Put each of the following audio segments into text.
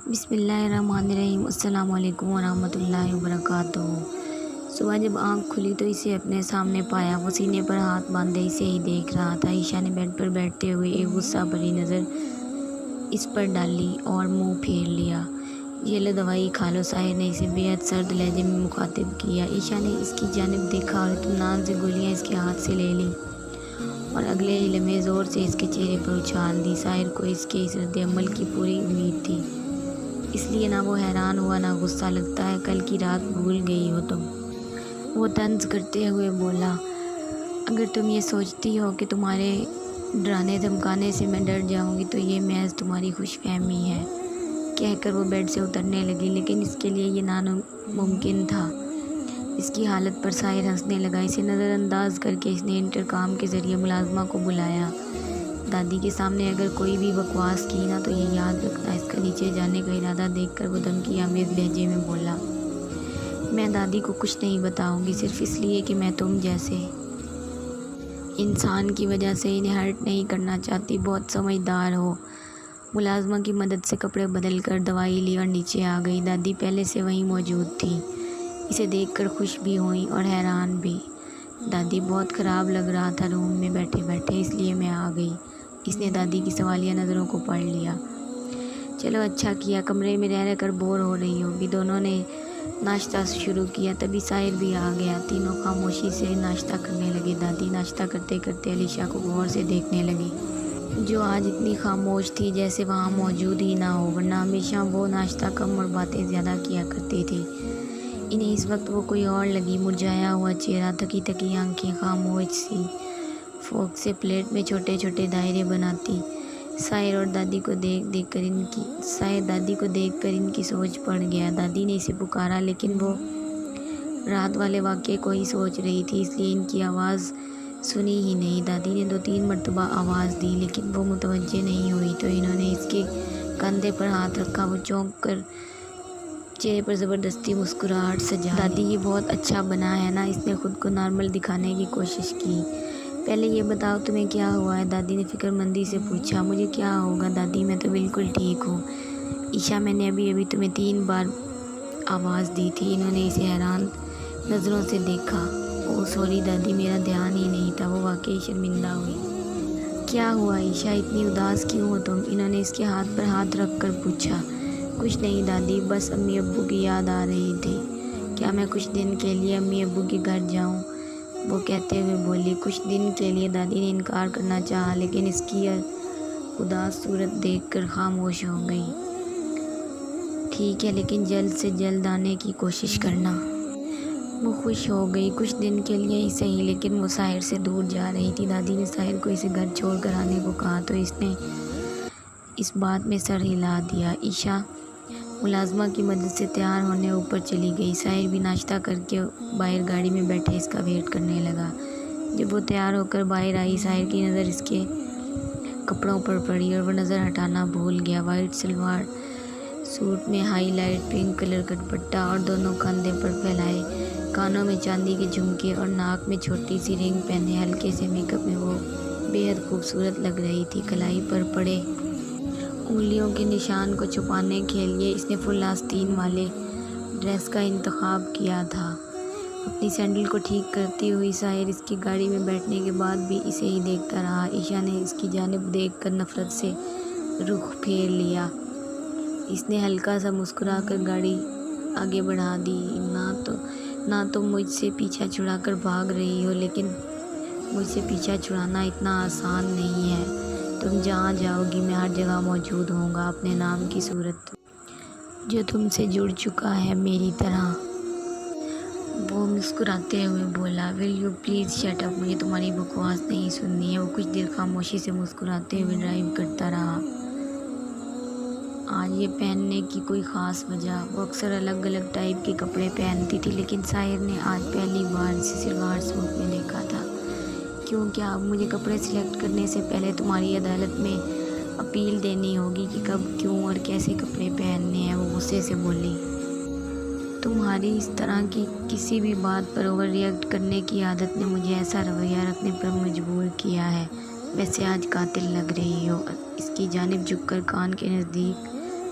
بسم اللہ الرحمن الرحیم۔ السلام علیکم ورحمۃ اللہ وبرکاتہ۔ صبح جب آنکھ کھلی تو اسے اپنے سامنے پایا۔ وہ سینے پر ہاتھ باندھے اسے ہی دیکھ رہا تھا۔ عائشہ نے بیڈ پر بیٹھتے ہوئے ایک غصہ بھری نظر اس پر ڈالی اور منہ پھیر لیا۔ یہ لو دوائی کھا لو، ساحر نے اسے بے حد سرد لہجے میں مخاطب کیا۔ عائشہ نے اس کی جانب دیکھا اور اطمینان سے گولیاں اس کے ہاتھ سے لے لیں اور اگلے ہی لمحے زور سے اس کے چہرے پر اچھال دی۔ ساحر کو اس کے اس رد عمل کی پوری امید تھی، اس لیے نہ وہ حیران ہوا نہ غصہ۔ لگتا ہے کل کی رات بھول گئی ہو تم، وہ طنز کرتے ہوئے بولا۔ اگر تم یہ سوچتی ہو کہ تمہارے ڈرانے دھمکانے سے میں ڈر جاؤں گی تو یہ محض تمہاری خوش فہمی ہے، کہہ کر وہ بیڈ سے اترنے لگی، لیکن اس کے لیے یہ ناممکن تھا۔ اس کی حالت پر ساحر ہنسنے لگا۔ اسے نظر انداز کر کے اس نے انٹرکام کے ذریعے ملازمہ کو بلایا۔ دادی کے سامنے اگر کوئی بھی بکواس کی نا تو یہ یاد رکھنا۔ اس کا نیچے جانے کا ارادہ دیکھ کر وہ دھمکی آمیز لہجے میں بولا، میں دادی کو کچھ نہیں بتاؤں گی، صرف اس لیے کہ میں تم جیسے انسان کی وجہ سے انہیں ہرٹ نہیں کرنا چاہتی۔ بہت سمجھدار ہو۔ ملازمہ کی مدد سے کپڑے بدل کر دوائی لی اور نیچے آ گئی۔ دادی پہلے سے وہیں موجود تھی، اسے دیکھ کر خوش بھی ہوئیں اور حیران بھی۔ دادی بہت خراب لگ رہا تھا روم میں بیٹھے بیٹھے، اس لیے میں آ گئی۔ اس نے دادی کی سوالیہ نظروں کو پڑھ لیا۔ چلو اچھا کیا، کمرے میں رہ کر بور ہو رہی ہوگی۔ دونوں نے ناشتہ شروع کیا، تبھی ساحر بھی آ گیا۔ تینوں خاموشی سے ناشتہ کرنے لگے۔ دادی ناشتہ کرتے کرتے علیشہ کو غور سے دیکھنے لگی، جو آج اتنی خاموش تھی جیسے وہاں موجود ہی نہ ہو، ورنہ ہمیشہ وہ ناشتہ کم اور باتیں زیادہ کیا کرتی تھی۔ انہیں اس وقت وہ کوئی اور لگی، مرجھایا ہوا چہرہ، تھکی تھکی آنکھیں، خاموش سی فوک سے پلیٹ میں چھوٹے چھوٹے دائرے بناتی۔ ساحر دادی کو دیکھ کر ان کی سوچ پڑ گیا۔ دادی نے اسے پکارا لیکن وہ رات والے واقعے کو ہی سوچ رہی تھی، اس لیے ان کی آواز سنی ہی نہیں۔ دادی نے 2-3 مرتبہ آواز دی لیکن وہ متوجہ نہیں ہوئی تو انہوں نے اس کے کندھے پر ہاتھ رکھا۔ وہ چونک کر چہرے پر زبردستی مسکراہٹ سجا لی۔ دادی یہ بہت اچھا بنا ہے نا؟ اس نے خود کو نارمل دکھانے کی کوشش کی۔ پہلے یہ بتاؤ تمہیں کیا ہوا ہے؟ دادی نے فکر مندی سے پوچھا۔ مجھے کیا ہوگا دادی، میں تو بالکل ٹھیک ہوں۔ عائشہ میں نے ابھی تمہیں 3 بار آواز دی تھی۔ انہوں نے اسے حیران نظروں سے دیکھا۔ اوہ سوری دادی، میرا دھیان ہی نہیں تھا۔ وہ واقعی شرمندہ ہوئی۔ کیا ہوا عائشہ، اتنی اداس کیوں ہو تم؟ انہوں نے اس کے ہاتھ پر ہاتھ رکھ کر پوچھا۔ کچھ نہیں دادی، بس امی ابو کی یاد آ رہی تھی۔ کیا میں کچھ دن کے لیے امی ابو کے گھر جاؤں؟ وہ کہتے ہوئے بولی۔ کچھ دن کے لیے؟ دادی نے انکار کرنا چاہا لیکن اس کی اداس صورت دیکھ کر خاموش ہو گئی۔ ٹھیک ہے، لیکن جلد سے جلد آنے کی کوشش کرنا۔ وہ خوش ہو گئی۔ کچھ دن کے لیے ہی صحیح، لیکن وہ ساحر سے دور جا رہی تھی۔ دادی نے ساحر کو اسے گھر چھوڑ کر آنے کو کہا تو اس نے اس بات میں سر ہلا دیا۔ عائشہ ملازمہ کی مدد سے تیار ہونے اوپر چلی گئی۔ ساحر بھی ناشتہ کر کے باہر گاڑی میں بیٹھے اس کا ویٹ کرنے لگا۔ جب وہ تیار ہو کر باہر آئی، ساحر کی نظر اس کے کپڑوں پر پڑی اور وہ نظر ہٹانا بھول گیا۔ وائٹ سلوار سوٹ میں ہائی لائٹ پنک کلر کا دوپٹہ اور دونوں کندھے پر پھیلائے، کانوں میں چاندی کے جھمکے اور ناک میں چھوٹی سی رنگ پہنے ہلکے سے میک اپ میں وہ بے حد خوبصورت لگ رہی تھی۔ کلائی پر پڑے انگلیوں کے نشان کو چھپانے کے لیے اس نے فل آستین والے ڈریس کا انتخاب کیا تھا۔ اپنی سینڈل کو ٹھیک کرتی ہوئی ساحر اس کی گاڑی میں بیٹھنے کے بعد بھی اسے ہی دیکھتا رہا۔ عائشہ نے اس کی جانب دیکھ کر نفرت سے رخ پھیر لیا۔ اس نے ہلکا سا مسکرا کر گاڑی آگے بڑھا دی۔ نہ تم مجھ سے پیچھا چھڑا کر بھاگ رہی ہو، لیکن مجھ سے پیچھا چھڑانا اتنا آسان نہیں ہے۔ تم جہاں جاؤ گی میں ہر جگہ موجود ہوں گا، اپنے نام کی صورت جو تم سے جڑ چکا ہے میری طرح۔ وہ مسکراتے ہوئے بولا، will you please shut up, مجھے تمہاری بکواس نہیں سننی ہے۔ وہ کچھ دیر خاموشی سے مسکراتے ہوئے ڈرائیو کرتا رہا۔ آج یہ پہننے کی کوئی خاص وجہ؟ وہ اکثر الگ الگ ٹائپ کے کپڑے پہنتی تھی لیکن ساحر نے آج پہلی بار اسے سلوار سوٹ میں دیکھا تھا۔ کیونکہ اب مجھے کپڑے سلیکٹ کرنے سے پہلے تمہاری عدالت میں اپیل دینی ہوگی کہ کب، کیوں اور کیسے کپڑے پہننے ہیں۔ وہ غصے سے بولی، تمہاری اس طرح کی کسی بھی بات پر اوور ری ایکٹ کرنے کی عادت نے مجھے ایسا رویہ رکھنے پر مجبور کیا ہے۔ ویسے آج قاتل لگ رہی ہو۔ اس کی جانب جھک کر کان کے نزدیک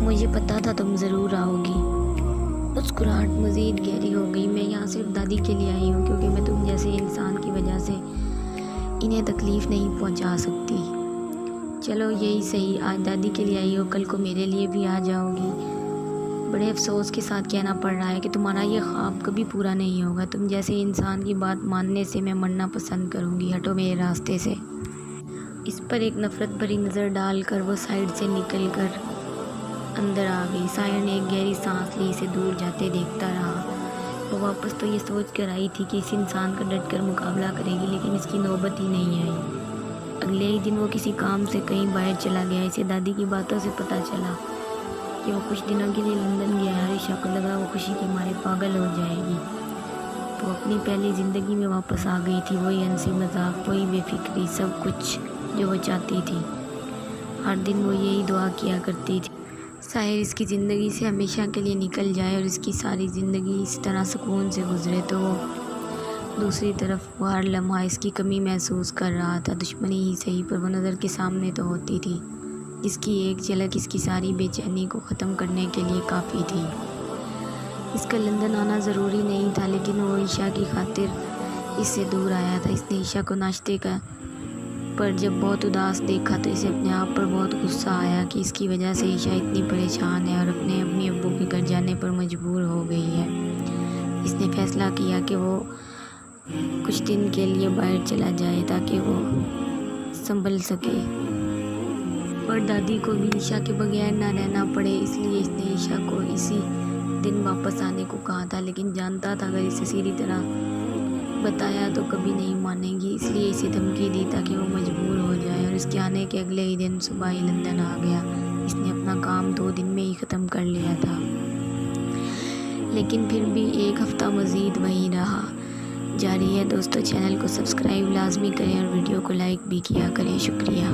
مجھے پتا تھا تم ضرور آؤ گی۔ مسکراہٹ مزید گہری ہو گئی۔ میں یہاں صرف دادی کے لیے آئی ہوں کیونکہ میں تم جیسے انسان کی وجہ سے انہیں تکلیف نہیں پہنچا سکتی۔ چلو یہی صحیح، آج دادی کے لیے آئی ہو، کل کو میرے لیے بھی آ جاؤ گی۔ بڑے افسوس کے ساتھ کہنا پڑ رہا ہے کہ تمہارا یہ خواب کبھی پورا نہیں ہوگا۔ تم جیسے انسان کی بات ماننے سے میں مرنا پسند کروں گی۔ ہٹو میرے راستے سے۔ اس پر ایک نفرت بھری نظر ڈال کر وہ سائیڈ سے نکل کر اندر آ گئی۔ ساحر نے ایک گہری سانس لی، اسے دور جاتے دیکھتا رہا۔ وہ واپس تو یہ سوچ کر آئی تھی کہ اس انسان کا ڈٹ کر مقابلہ کرے گی، لیکن اس کی نوبت ہی نہیں آئی۔ اگلے ہی دن وہ کسی کام سے کہیں باہر چلا گیا۔ اسے دادی کی باتوں سے پتہ چلا کہ وہ کچھ دنوں کے لیے لندن گیا ہے۔ عائشہ کو لگا وہ خوشی کے مارے پاگل ہو جائے گی۔ وہ اپنی پہلی زندگی میں واپس آ گئی تھی، وہی ہنسی مذاق، وہی بے فکری، سب کچھ جو وہ چاہتی تھی۔ ہر دن وہ یہی دعا کیا کرتی تھی، ساحر اس کی زندگی سے ہمیشہ کے لیے نکل جائے اور اس کی ساری زندگی اس طرح سکون سے گزرے۔ تو وہ دوسری طرف وہ ہر لمحہ اس کی کمی محسوس کر رہا تھا۔ دشمنی ہی صحیح پر وہ نظر کے سامنے تو ہوتی تھی، جس کی ایک جھلک اس کی ساری بے چینی کو ختم کرنے کے لیے کافی تھی۔ اس کا لندن آنا ضروری نہیں تھا، لیکن وہ عائشہ کی خاطر اس سے دور آیا تھا۔ اس نے عائشہ کو ناشتے پر جب بہت اداس دیکھا تو اسے اپنے آپ پر بہت غصہ آیا کہ اس کی وجہ سے عائشہ اتنی پریشان ہے اور اپنے امی ابو کے گھر جانے پر مجبور ہو گئی ہے۔ اس نے فیصلہ کیا کہ وہ کچھ دن کے لیے باہر چلا جائے تاکہ وہ سنبھل سکے اور دادی کو بھی عائشہ کے بغیر نہ رہنا پڑے۔ اس لیے اس نے عائشہ کو اسی دن واپس آنے کو کہا تھا، لیکن جانتا تھا اگر اسے سیدھی طرح بتایا تو کبھی نہیں مانے گی، اس لیے اسے دھمکی دی تاکہ وہ مجبور ہو جائے۔ اور اس کے آنے کے اگلے ہی دن صبح ہی لندن آ گیا۔ اس نے اپنا کام 2 دن میں ہی ختم کر لیا تھا، لیکن پھر بھی ایک ہفتہ مزید وہیں رہا۔ جاری ہے دوستو، چینل کو سبسکرائب لازمی کریں اور ویڈیو کو لائک بھی کیا کریں۔ شکریہ۔